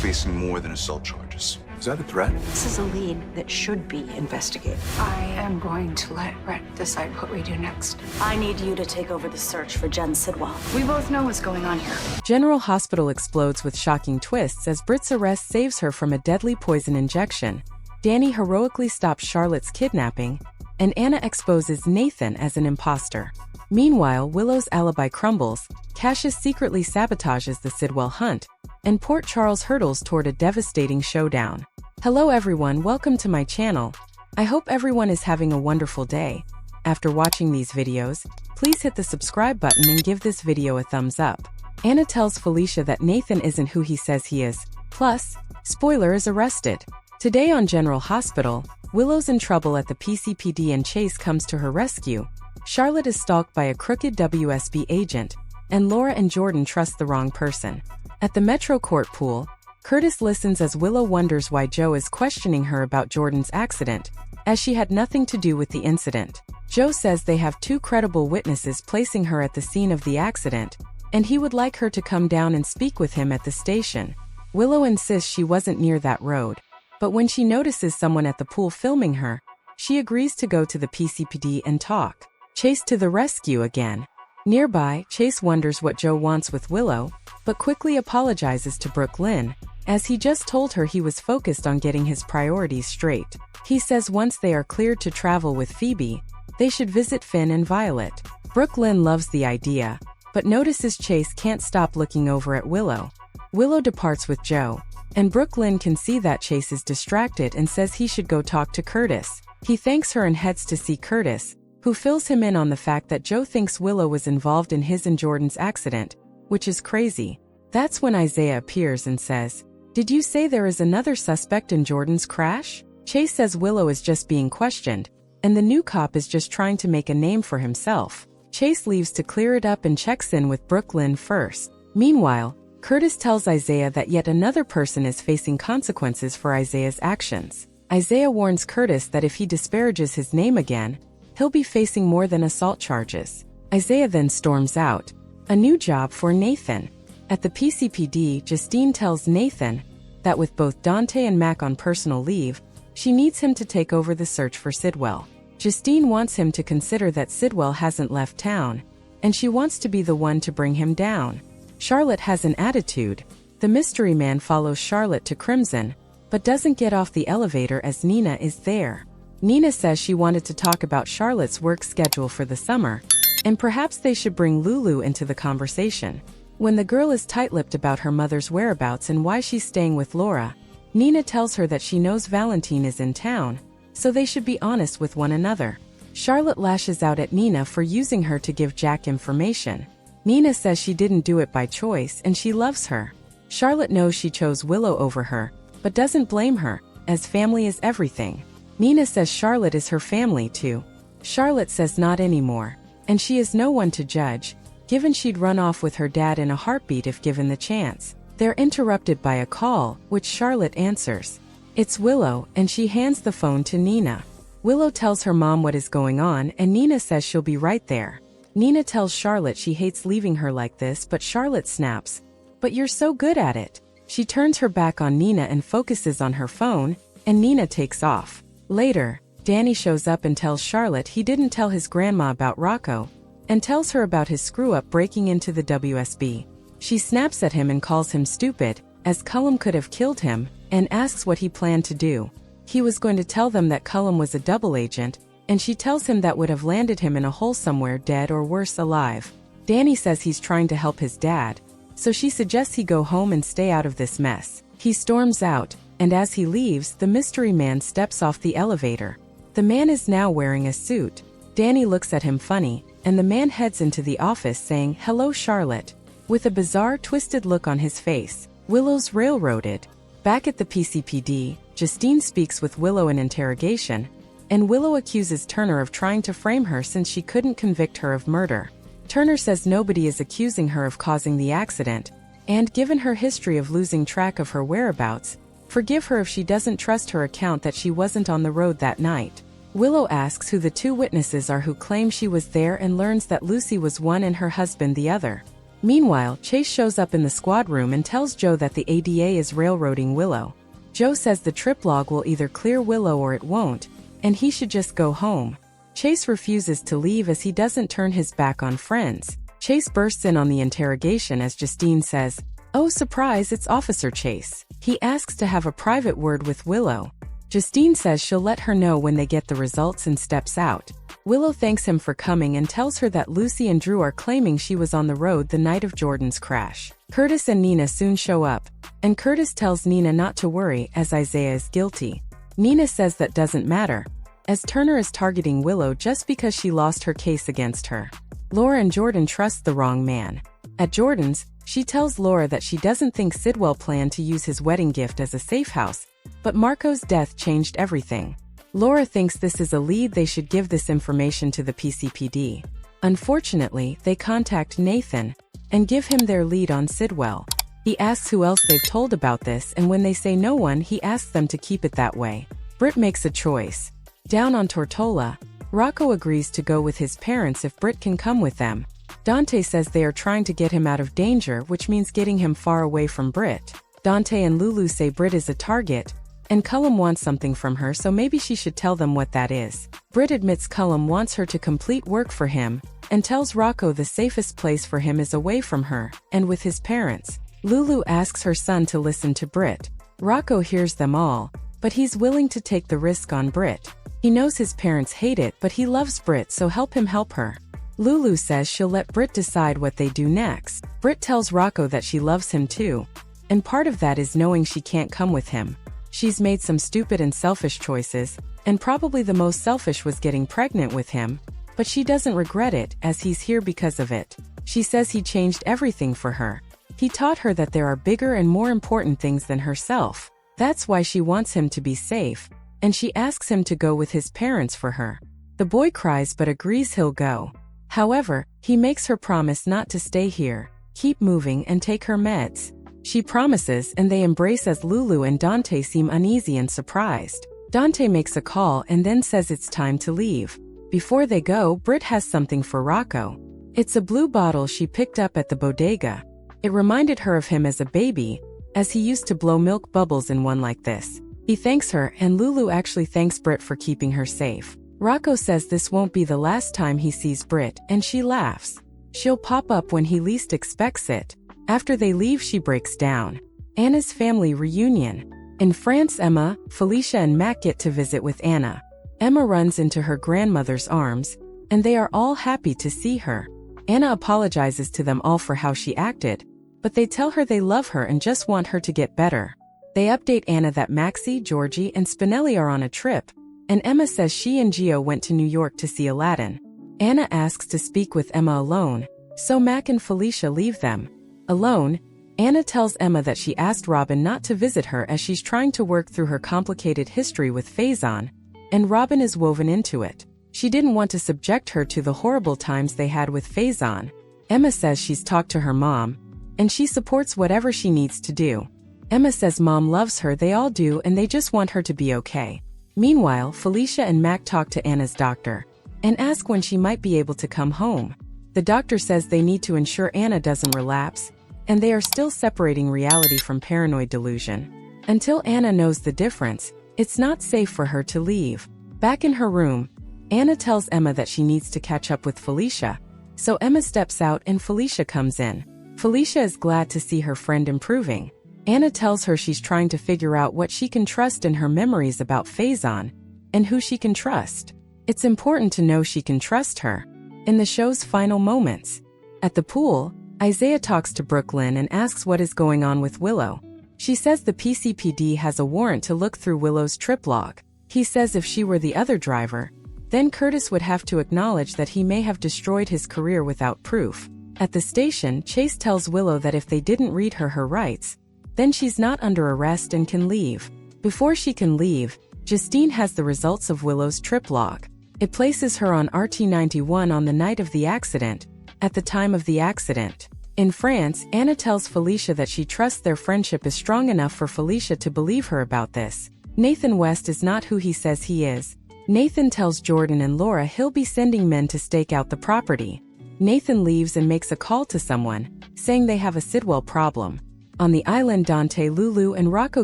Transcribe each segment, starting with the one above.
facing more than assault charges. Is that a threat? This is a lead that should be investigated. I am going to let Britt decide what we do next. I need you to take over the search for Jen Sidwell. We both know what's going on here. General Hospital explodes with shocking twists as Britt's arrest saves her from a deadly poison injection. Danny heroically stops Charlotte's kidnapping, and Anna exposes Nathan as an imposter. Meanwhile, Willow's alibi crumbles, Cassius secretly sabotages the Sidwell hunt, and Port Charles hurtles toward a devastating showdown. Hello everyone, welcome to my channel. I hope everyone is having a wonderful day. After watching these videos, please hit the subscribe button and give this video a thumbs up. Anna tells Felicia that Nathan isn't who he says he is. Plus, spoiler is arrested. Today on General Hospital, Willow's in trouble at the PCPD and Chase comes to her rescue. Charlotte is stalked by a crooked WSB agent, and Laura and Jordan trust the wrong person. At the Metro Court pool, Curtis listens as Willow wonders why Joe is questioning her about Jordan's accident, as she had nothing to do with the incident. Joe says they have two credible witnesses placing her at the scene of the accident, and he would like her to come down and speak with him at the station. Willow insists she wasn't near that road, but when she notices someone at the pool filming her, she agrees to go to the PCPD and talk. Chase to the rescue again. Nearby, Chase wonders what Joe wants with Willow, but quickly apologizes to Brooklyn, as he just told her he was focused on getting his priorities straight. He says once they are cleared to travel with Phoebe, they should visit Finn and Violet. Brooklyn loves the idea, but notices Chase can't stop looking over at Willow. Willow departs with Joe, and Brooklyn can see that Chase is distracted and says he should go talk to Curtis. He thanks her and heads to see Curtis, who fills him in on the fact that Joe thinks Willow was involved in his and Jordan's accident, which is crazy. That's when Isaiah appears and says, "Did you say there is another suspect in Jordan's crash?" Chase says Willow is just being questioned, and the new cop is just trying to make a name for himself. Chase leaves to clear it up and checks in with Brooklyn first. Meanwhile, Curtis tells Isaiah that yet another person is facing consequences for Isaiah's actions. Isaiah warns Curtis that if he disparages his name again, he'll be facing more than assault charges. Isaiah then storms out. A new job for Nathan. At the PCPD, Justine tells Nathan that with both Dante and Mac on personal leave, she needs him to take over the search for Sidwell. Justine wants him to consider that Sidwell hasn't left town, and she wants to be the one to bring him down. Charlotte has an attitude. The mystery man follows Charlotte to Crimson, but doesn't get off the elevator as Nina is there. Nina says she wanted to talk about Charlotte's work schedule for the summer, and perhaps they should bring Lulu into the conversation. When the girl is tight-lipped about her mother's whereabouts and why she's staying with Laura, Nina tells her that she knows Valentine is in town, so they should be honest with one another. Charlotte lashes out at Nina for using her to give Jack information. Nina says she didn't do it by choice and she loves her. Charlotte knows she chose Willow over her, but doesn't blame her, as family is everything. Nina says Charlotte is her family too. Charlotte says not anymore, and she is no one to judge, given she'd run off with her dad in a heartbeat if given the chance. They're interrupted by a call, which Charlotte answers. It's Willow, and she hands the phone to Nina. Willow tells her mom what is going on, and Nina says she'll be right there. Nina tells Charlotte she hates leaving her like this, but Charlotte snaps, "But you're so good at it." She turns her back on Nina and focuses on her phone, and Nina takes off. Later, Danny shows up and tells Charlotte he didn't tell his grandma about Rocco, and tells her about his screw-up breaking into the WSB. She snaps at him and calls him stupid, as Cullum could have killed him, and asks what he planned to do. He was going to tell them that Cullum was a double agent, and she tells him that would have landed him in a hole somewhere dead or worse alive. Danny says he's trying to help his dad, so she suggests he go home and stay out of this mess. He storms out, and as he leaves, the mystery man steps off the elevator. The man is now wearing a suit. Danny looks at him funny, and the man heads into the office saying, "Hello, Charlotte," with a bizarre, twisted look on his face. Willow's railroaded. Back at the PCPD, Justine speaks with Willow in interrogation, and Willow accuses Turner of trying to frame her since she couldn't convict her of murder. Turner says nobody is accusing her of causing the accident, and given her history of losing track of her whereabouts, forgive her if she doesn't trust her account that she wasn't on the road that night. Willow asks who the two witnesses are who claim she was there and learns that Lucy was one and her husband the other. Meanwhile, Chase shows up in the squad room and tells Joe that the ADA is railroading Willow. Joe says the trip log will either clear Willow or it won't, and he should just go home. Chase refuses to leave as he doesn't turn his back on friends. Chase bursts in on the interrogation as Justine says, "Oh surprise, it's Officer Chase." He asks to have a private word with Willow. Justine says she'll let her know when they get the results and steps out. Willow thanks him for coming and tells her that Lucy and Drew are claiming she was on the road the night of Jordan's crash. Curtis and Nina soon show up, and Curtis tells Nina not to worry as Isaiah is guilty. Nina says that doesn't matter, as Turner is targeting Willow just because she lost her case against her. Laura and Jordan trust the wrong man. At Jordan's, she tells Laura that she doesn't think Sidwell planned to use his wedding gift as a safe house, but Marco's death changed everything. Laura thinks this is a lead they should give this information to the PCPD. Unfortunately, they contact Nathan and give him their lead on Sidwell. He asks who else they've told about this, and when they say no one, he asks them to keep it that way. Britt makes a choice. Down on Tortola, Rocco agrees to go with his parents if Britt can come with them. Dante says they are trying to get him out of danger, which means getting him far away from Britt. Dante and Lulu say Britt is a target, and Cullum wants something from her, so maybe she should tell them what that is. Britt admits Cullum wants her to complete work for him, and tells Rocco the safest place for him is away from her, and with his parents. Lulu asks her son to listen to Britt. Rocco hears them all, but he's willing to take the risk on Britt. He knows his parents hate it, but he loves Britt, so help him help her. Lulu says she'll let Britt decide what they do next. Britt tells Rocco that she loves him too, and part of that is knowing she can't come with him. She's made some stupid and selfish choices, and probably the most selfish was getting pregnant with him, but she doesn't regret it as he's here because of it. She says he changed everything for her. He taught her that there are bigger and more important things than herself. That's why she wants him to be safe, and she asks him to go with his parents for her. The boy cries but agrees he'll go. However, he makes her promise not to stay here, keep moving and take her meds. She promises, and they embrace as Lulu and Dante seem uneasy and surprised. Dante makes a call and then says it's time to leave. Before they go, Britt has something for Rocco. It's a blue bottle she picked up at the bodega. It reminded her of him as a baby, as he used to blow milk bubbles in one like this. He thanks her, and Lulu actually thanks Britt for keeping her safe. Rocco says this won't be the last time he sees Britt, and she laughs. She'll pop up when he least expects it. After they leave, she breaks down. Anna's family reunion. In France, Emma, Felicia and Mac get to visit with Anna. Emma runs into her grandmother's arms, and they are all happy to see her. Anna apologizes to them all for how she acted, but they tell her they love her and just want her to get better. They update Anna that Maxie, Georgie, and Spinelli are on a trip, and Emma says she and Gio went to New York to see Aladdin. Anna asks to speak with Emma alone, so Mac and Felicia leave them. Alone, Anna tells Emma that she asked Robin not to visit her as she's trying to work through her complicated history with Faison, and Robin is woven into it. She didn't want to subject her to the horrible times they had with Faison. Emma says she's talked to her mom, and she supports whatever she needs to do. Emma says Mom loves her, they all do, and they just want her to be okay. Meanwhile, Felicia and Mac talk to Anna's doctor, and ask when she might be able to come home. The doctor says they need to ensure Anna doesn't relapse, and they are still separating reality from paranoid delusion. Until Anna knows the difference, it's not safe for her to leave. Back in her room, Anna tells Emma that she needs to catch up with Felicia, so Emma steps out and Felicia comes in. Felicia is glad to see her friend improving. Anna tells her she's trying to figure out what she can trust in her memories about Faison, and who she can trust. It's important to know she can trust her. In the show's final moments, at the pool, Isaiah talks to Brooklyn and asks what is going on with Willow. She says the PCPD has a warrant to look through Willow's trip log. He says if she were the other driver, then Curtis would have to acknowledge that he may have destroyed his career without proof. At the station, Chase tells Willow that if they didn't read her rights, then she's not under arrest and can leave. Before she can leave, Justine has the results of Willow's trip log. It places her on RT-91 on the night of the accident, at the time of the accident. In France, Anna tells Felicia that she trusts their friendship is strong enough for Felicia to believe her about this. Nathan West is not who he says he is. Nathan tells Jordan and Laura he'll be sending men to stake out the property. Nathan leaves and makes a call to someone, saying they have a Sidwell problem. On the island, Dante, Lulu, and Rocco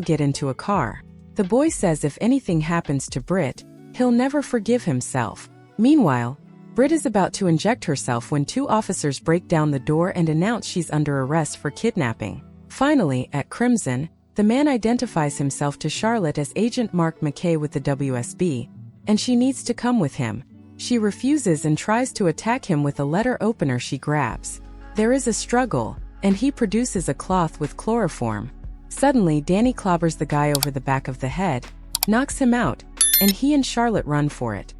get into a car. The boy says if anything happens to Britt, he'll never forgive himself. Meanwhile, Britt is about to inject herself when two officers break down the door and announce she's under arrest for kidnapping. Finally, at Crimson, the man identifies himself to Charlotte as Agent Mark McKay with the WSB, and she needs to come with him. She refuses and tries to attack him with a letter opener she grabs. There is a struggle, and he produces a cloth with chloroform. Suddenly, Danny clobbers the guy over the back of the head, knocks him out, and he and Charlotte run for it.